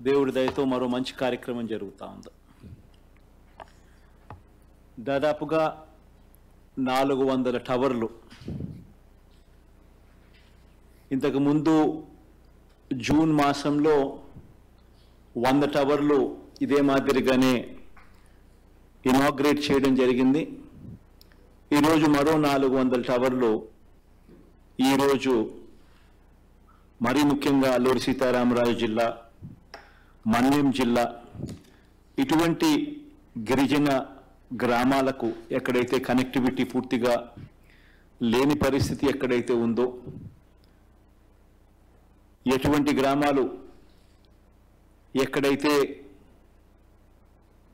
దేవుడి దయతో మరో మంచి కార్యక్రమం జరుగుతూ ఉంది. దాదాపుగా 400 టవర్లు ఇంతకుముందు జూన్ మాసంలో 100 టవర్లు ఇదే మాదిరిగానే ఇనాగ్రేట్ చేయడం జరిగింది. ఈరోజు మరో 400 టవర్లు ఈరోజు మరీ ముఖ్యంగా అల్లూరి సీతారామరాజు జిల్లా, మన్యం జిల్లా ఇటువంటి గిరిజన గ్రామాలకు ఎక్కడైతే కనెక్టివిటీ పూర్తిగా లేని పరిస్థితి ఎక్కడైతే ఉందో, ఎటువంటి గ్రామాలు ఎక్కడైతే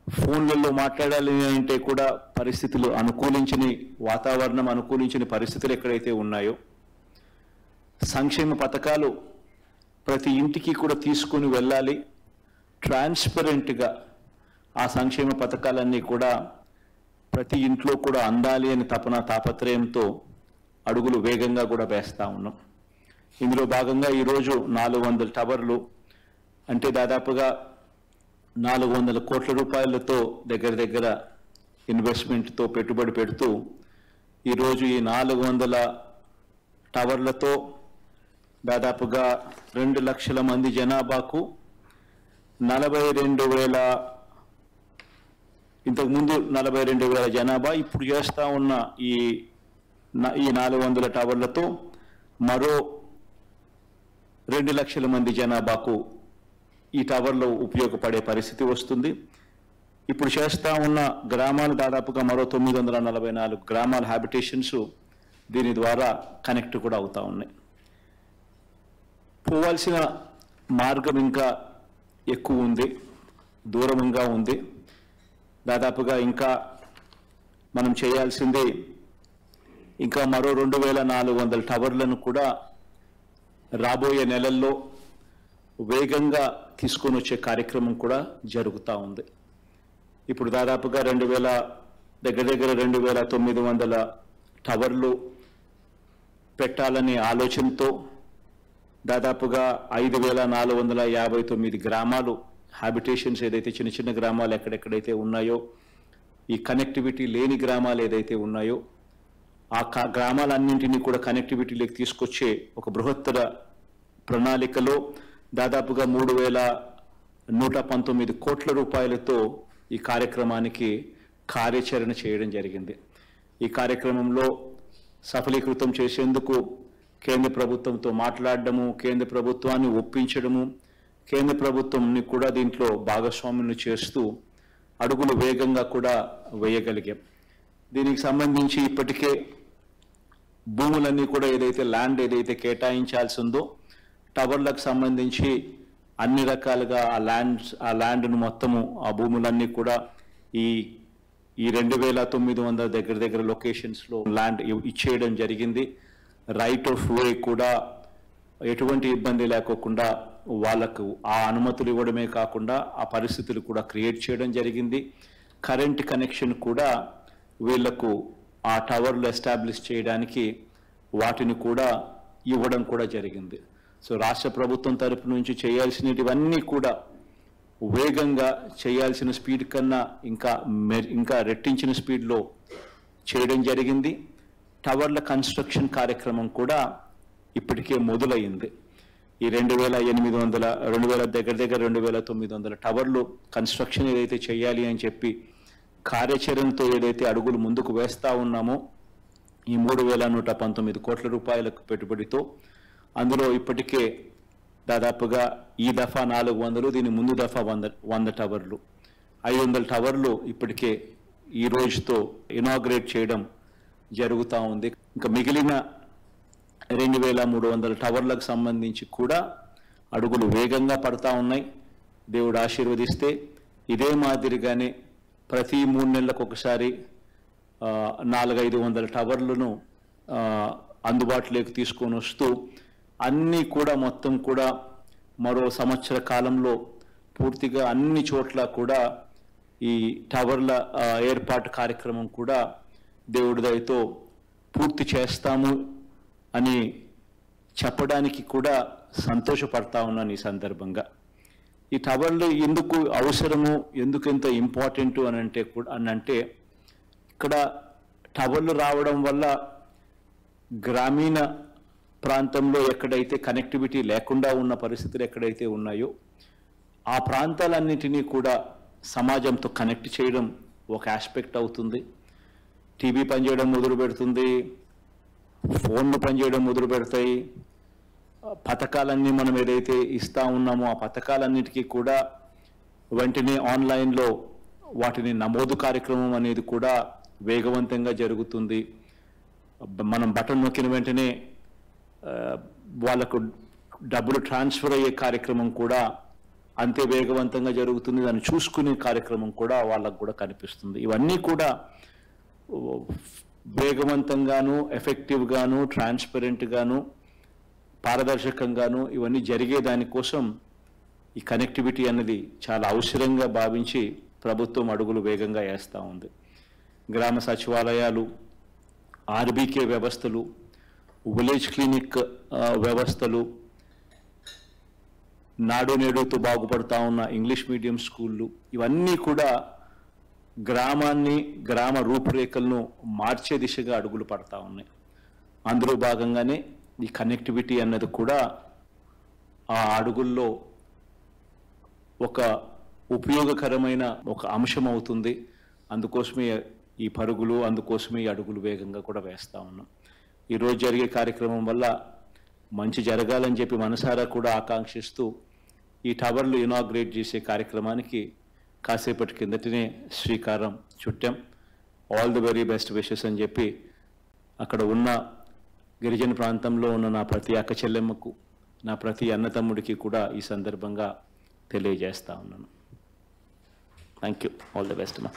ఫోన్లలో మాట్లాడాలి అంటే కూడా పరిస్థితులు అనుకూలించని, వాతావరణం అనుకూలించని పరిస్థితులు ఎక్కడైతే ఉన్నాయో, సంక్షేమ పథకాలు ప్రతి ఇంటికి కూడా తీసుకొని వెళ్ళాలి, ట్రాన్స్పరెంట్గా ఆ సంక్షేమ పథకాలన్నీ కూడా ప్రతి ఇంట్లో కూడా అందాలి అని తాపత్రయంతో అడుగులు వేగంగా కూడా వేస్తూ ఉన్నాం. ఇందులో భాగంగా ఈరోజు 400 టవర్లు అంటే దాదాపుగా 400 కోట్ల రూపాయలతో దగ్గర ఇన్వెస్ట్మెంట్తో పెట్టుబడి పెడుతూ ఈరోజు ఈ 400 టవర్లతో దాదాపుగా 2 లక్షల మంది జనాభాకు 42,000, ఇంతకుముందు 42,000 జనాభా, ఇప్పుడు చేస్తూ ఉన్న ఈ 400 టవర్లతో మరో 2 లక్షల మంది జనాభాకు ఈ టవర్లు ఉపయోగపడే పరిస్థితి వస్తుంది. ఇప్పుడు చేస్తూ ఉన్న గ్రామాలు దాదాపుగా మరో 944 గ్రామాల హ్యాబిటేషన్స్ దీని ద్వారా కనెక్ట్ కూడా అవుతూ ఉన్నాయి. పోవాల్సిన మార్గం ఇంకా ఎక్కువ ఉంది, దూరంగా ఉంది. దాదాపుగా ఇంకా మనం చేయాల్సింది ఇంకా మరో 2,400 టవర్లను కూడా రాబోయే నెలల్లో వేగంగా తీసుకొని వచ్చే కార్యక్రమం కూడా జరుగుతూ ఉంది. ఇప్పుడు దాదాపుగా 2,900 టవర్లు పెట్టాలనే ఆలోచనతో దాదాపుగా 5,459 గ్రామాలు హ్యాబిటేషన్స్ ఏదైతే చిన్న చిన్న గ్రామాలు ఎక్కడెక్కడైతే ఉన్నాయో, ఈ కనెక్టివిటీ లేని గ్రామాలు ఏదైతే ఉన్నాయో ఆ గ్రామాలన్నింటినీ కూడా కనెక్టివిటీలోకి తీసుకొచ్చే ఒక బృహత్తర ప్రణాళికలో దాదాపుగా 3,119 కోట్ల రూపాయలతో ఈ కార్యక్రమానికి కార్యాచరణ చేయడం జరిగింది. ఈ కార్యక్రమంలో సఫలీకృతం చేసేందుకు కేంద్ర ప్రభుత్వంతో మాట్లాడడము, కేంద్ర ప్రభుత్వాన్ని ఒప్పించడము, కేంద్ర ప్రభుత్వంని కూడా దీంట్లో భాగస్వామ్యం చేస్తూ అడుగులు వేగంగా కూడా వేయగలిగాం. దీనికి సంబంధించి ఇప్పటికే భూములన్నీ కూడా ల్యాండ్ ఏదైతే కేటాయించాల్సి ఉందో టవర్లకు సంబంధించి అన్ని రకాలుగా ఆ ల్యాండ్ను మొత్తము ఆ భూములన్నీ కూడా ఈ 2,900 దగ్గర లొకేషన్స్లో ల్యాండ్ ఇచ్చేయడం జరిగింది. రైట్ ఆఫ్ వే కూడా ఎటువంటి ఇబ్బంది లేకోకుండా వాళ్ళకు ఆ అనుమతులు ఇవ్వడమే కాకుండా ఆ పరిస్థితులు కూడా క్రియేట్ చేయడం జరిగింది. కరెంట్ కనెక్షన్ కూడా వీళ్లకు ఆ టవర్లు ఎస్టాబ్లిష్ చేయడానికి వాటిని కూడా ఇవ్వడం కూడా జరిగింది. సో రాష్ట్ర ప్రభుత్వం తరపు నుంచి చేయాల్సినవన్నీ కూడా వేగంగా చేయాల్సిన స్పీడ్ కన్నా ఇంకా రెట్టించిన స్పీడ్లో చేయడం జరిగింది. టవర్ల కన్స్ట్రక్షన్ కార్యక్రమం కూడా ఇప్పటికే మొదలైంది. ఈ 2,800 దగ్గర 2,900 టవర్లు కన్స్ట్రక్షన్ ఏదైతే చేయాలి అని చెప్పి కార్యాచరణతో ఏదైతే అడుగులు ముందుకు వేస్తూ ఉన్నామో ఈ 3,119 కోట్ల రూపాయలకు పెట్టుబడితో అందులో ఇప్పటికే దాదాపుగా ఈ దఫా 400, దీని ముందు దఫా 100 టవర్లు, 500 టవర్లు ఇప్పటికే ఈ రోజుతో ఇనాగ్రేట్ చేయడం జరుగుతూ ఉంది. ఇంకా మిగిలిన 2,300 టవర్లకు సంబంధించి కూడా అడుగులు వేగంగా పడతా ఉన్నాయి. దేవుడు ఆశీర్వదిస్తే ఇదే మాదిరిగానే ప్రతి 3 నెలలకు ఒకసారి 400-500 టవర్లను అందుబాటులోకి తీసుకొని వస్తూ అన్నీ కూడా మొత్తం కూడా మరో సంవత్సర కాలంలో పూర్తిగా అన్ని చోట్ల కూడా ఈ టవర్ల ఏర్పాటు కార్యక్రమం కూడా దేవుడి దయతో పూర్తి చేస్తాము అని చెప్పడానికి కూడా సంతోషపడతా ఉన్నాను ఈ సందర్భంగా. ఈ టవర్లు ఎందుకు అవసరము, ఎందుకు ఎంత ఇంపార్టెంట్ అని అంటే ఇక్కడ టవర్లు రావడం వల్ల గ్రామీణ ప్రాంతంలో ఎక్కడైతే కనెక్టివిటీ లేకుండా ఉన్న పరిస్థితులు ఎక్కడైతే ఉన్నాయో ఆ ప్రాంతాలన్నింటినీ కూడా సమాజంతో కనెక్ట్ చేయడం ఒక ఆస్పెక్ట్ అవుతుంది. టీవీ పనిచేయడం మొదలు పెడుతుంది, ఫోన్లు పనిచేయడం మొదలు పెడతాయి. పథకాలన్నీ మనం ఏదైతే ఇస్తా ఉన్నామో ఆ పథకాలన్నిటికీ కూడా వెంటనే ఆన్లైన్లో వాటిని నమోదు కార్యక్రమం అనేది కూడా వేగవంతంగా జరుగుతుంది. మనం బటన్ నొక్కిన వెంటనే వాళ్ళకు డబ్బులు ట్రాన్స్ఫర్ అయ్యే కార్యక్రమం కూడా అంతే వేగవంతంగా జరుగుతుంది. దాన్ని చూసుకునే కార్యక్రమం కూడా వాళ్ళకు కూడా కనిపిస్తుంది. ఇవన్నీ కూడా వేగవంతంగాను, ఎఫెక్టివ్గాను, ట్రాన్స్పరెంట్గాను, పారదర్శకంగాను ఇవన్నీ జరిగే దానికోసం ఈ కనెక్టివిటీ అనేది చాలా అవసరంగా భావించి ప్రభుత్వం అడుగులు వేగంగా వేస్తూ ఉంది. గ్రామ సచివాలయాలు, ఆర్బీకే వ్యవస్థలు, విలేజ్ క్లినిక్ వ్యవస్థలు, నాడు నేడుతో బాగుపడతా ఉన్న ఇంగ్లీష్ మీడియం స్కూళ్ళు, ఇవన్నీ కూడా గ్రామాన్ని, గ్రామ రూపురేఖలను మార్చే దిశగా అడుగులు పడతా ఉన్నాయి. అందులో భాగంగానే ఈ కనెక్టివిటీ అన్నది కూడా ఆ అడుగుల్లో ఒక ఉపయోగకరమైన ఒక అంశం అవుతుంది. అందుకోసమే ఈ పరుగులు, అందుకోసమే ఈ అడుగులు వేగంగా కూడా వేస్తూ ఉన్నాం. ఈరోజు జరిగే కార్యక్రమం వల్ల మంచి జరగాలని చెప్పి మనసారా కూడా ఆకాంక్షిస్తూ ఈ టవర్లు ఇనాగ్రేట్ చేసే కార్యక్రమానికి కాసేపటి కిందటనే శ్రీకారం చుట్టాం. All the very best wishes అని చెప్పి అక్కడ ఉన్న గిరిజన ప్రాంతంలో ఉన్న నా ప్రతి అక్క చెల్లెమ్మకు, నా ప్రతి అన్నతమ్ముడికి కూడా ఈ సందర్భంగా తెలియజేస్తా ఉన్నాను. Thank you. All the best మా.